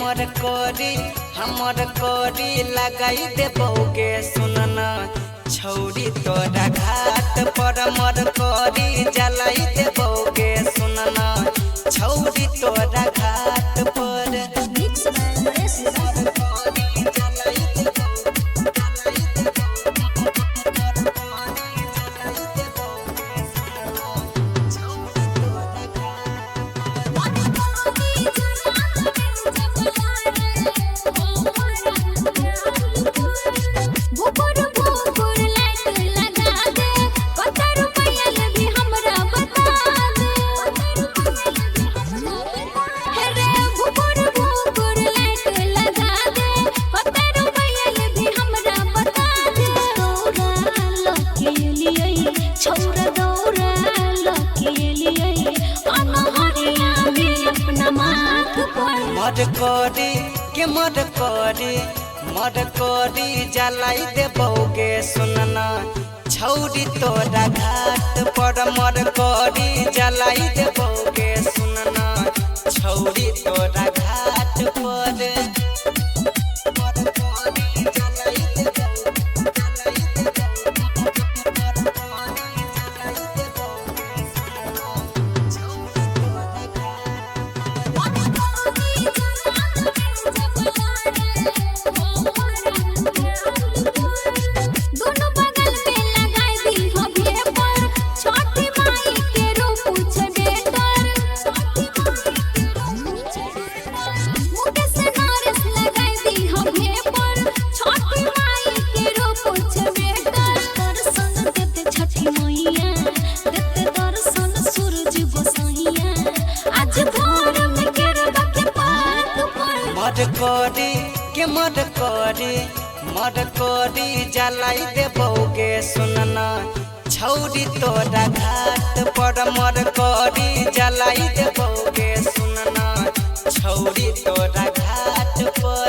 मोर कोरी हमर कोरी लगाई देबोगे सुनना छौरी तोरा घाट पर मोर कोरी जलाई देबोगे सुनना छौरी तोरा घाट पर मर कोरी जलाई देबोगे सुनना छौरी तोरा घाट पर मर कोरी जलाई देबोगे सुनना छौरी तोरा घाट पर मर कोरी जलाई देबोगे सुनना छौरी तोरा घाट पर मर कोरी जलाई देबोगे सुनना छौरी तोरा घाट पर।